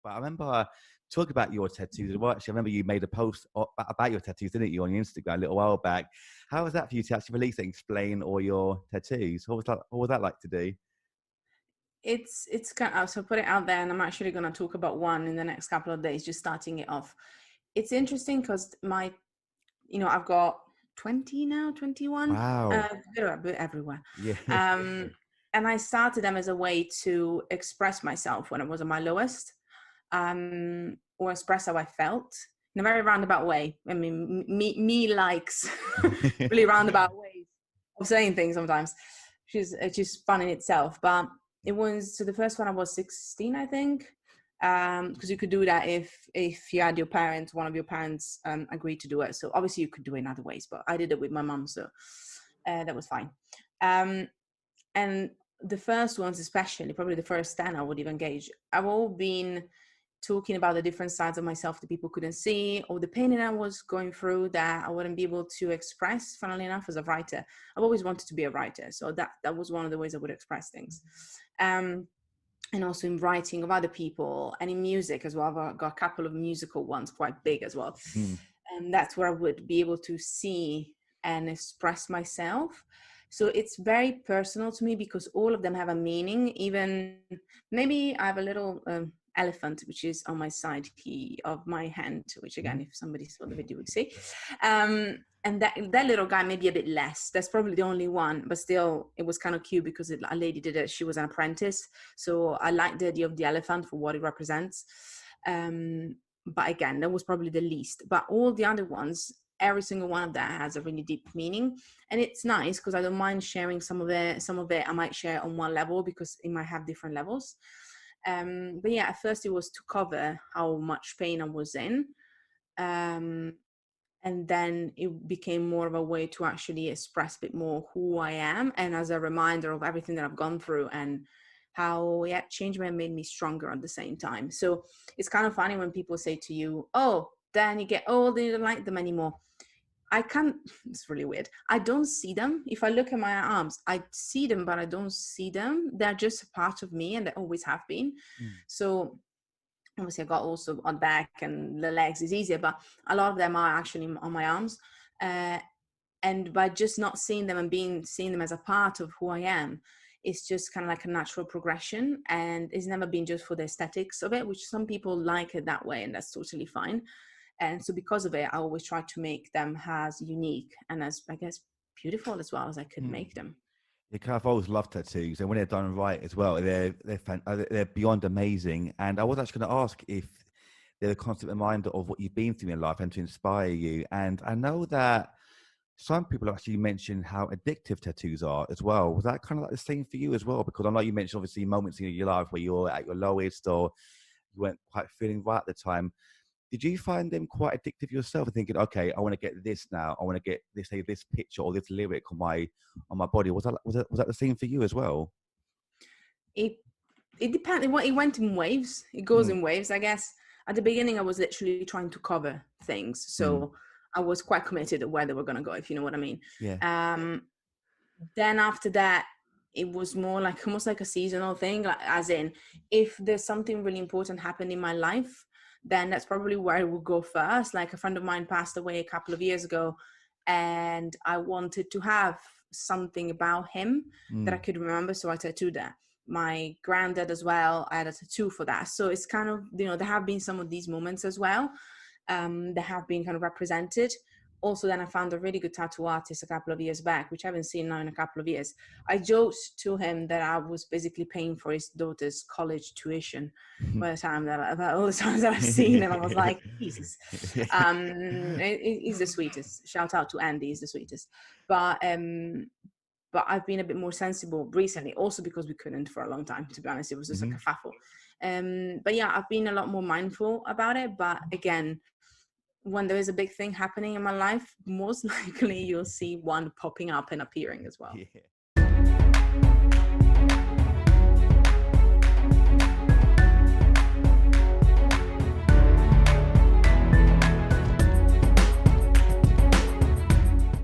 But I remember talking about your tattoos as well. Actually, I remember you made a post about your tattoos, didn't you, on your Instagram a little while back? How was that for you to actually release and explain all your tattoos? What was that like to do? It's kind of, so put it out there, and I'm actually going to talk about one in the next couple of days, just starting it off. It's interesting because I've got 20 now, 21, Wow. they're a bit everywhere. Yeah. Um, and I started them as a way to express myself when I was at my lowest, or express how I felt in a very roundabout way. I mean, me likes really roundabout ways of saying things sometimes, which is just fun in itself. But it was, so the first one I was 16, I think, because you could do that if you had one of your parents agreed to do it. So obviously you could do it in other ways, but I did it with my mum, so that was fine. And the first ones, especially probably the first 10 I would even gauge, I've all been talking about the different sides of myself that people couldn't see, or the pain that I was going through that I wouldn't be able to express, funnily enough, as a writer. I've always wanted to be a writer, so that was one of the ways I would express things. And also in writing of other people, and in music as well. I've got a couple of musical ones, quite big as well. Mm. And that's where I would be able to see and express myself. So it's very personal to me because all of them have a meaning. Even maybe I have a little elephant, which is on my side of my hand, which again, if somebody saw the video would see. And that little guy, maybe a bit less. That's probably the only one, but still, it was kind of cute because a lady did it. She was an apprentice, so I like the idea of the elephant for what it represents. But again, that was probably the least. But all the other ones, every single one of that has a really deep meaning, and it's nice because I don't mind sharing some of it. Some of it I might share on one level because it might have different levels. But yeah, at first it was to cover how much pain I was in. And then it became more of a way to actually express a bit more who I am, and as a reminder of everything that I've gone through and how changed me and made me stronger at the same time. So it's kind of funny when people say to you, oh, then you get old and you don't like them anymore. I can't, it's really weird. I don't see them. If I look at my arms, I see them, but I don't see them. They're just a part of me, and they always have been. Mm. So obviously I got also on back, and the legs is easier, but a lot of them are actually on my arms. And by just not seeing them and seeing them as a part of who I am, it's just kind of like a natural progression, and it's never been just for the aesthetics of it, which some people like it that way, and that's totally fine. And so because of it, I always try to make them as unique and as, I guess, beautiful as well as I could Mm. make them. Yeah, 'cause I've always loved tattoos, and when they're done right as well, they're beyond amazing. And I was actually going to ask if they're a constant reminder of what you've been through in life and to inspire you. And I know that some people actually mention how addictive tattoos are as well. Was that kind of like the same for you as well? Because I know you mentioned obviously moments in your life where you're at your lowest or you weren't quite feeling right at the time. Did you find them quite addictive yourself and thinking, okay, I want to get this now. I want to get this, say, this picture or this lyric on my body. Was that the same for you as well? It it depends. It went in waves. It goes Mm, in waves, I guess. At the beginning, I was literally trying to cover things, mm, so I was quite committed to where they were going to go, if you know what I mean. yeah. Um, then after that, it was more like almost like a seasonal thing, like, as in, if there's something really important happened in my life, then that's probably where I would go first. Like a friend of mine passed away a couple of years ago, and I wanted to have something about him that I Mm, could remember, so I tattooed that. My granddad as well, I had a tattoo for that. So it's kind of, there have been some of these moments as well, that have been kind of represented. Also, then I found a really good tattoo artist a couple of years back, which I haven't seen now in a couple of years. I joked to him that I was basically paying for his daughter's college tuition by the time all the times that I've seen him. I was like, Jesus. He's the sweetest. Shout out to Andy, he's the sweetest. But I've been a bit more sensible recently, also because we couldn't for a long time, to be honest. It was just like Mhm. a faffle. But yeah, I've been a lot more mindful about it. But again, when there is a big thing happening in my life, most likely you'll see one popping up and appearing as well. Yeah.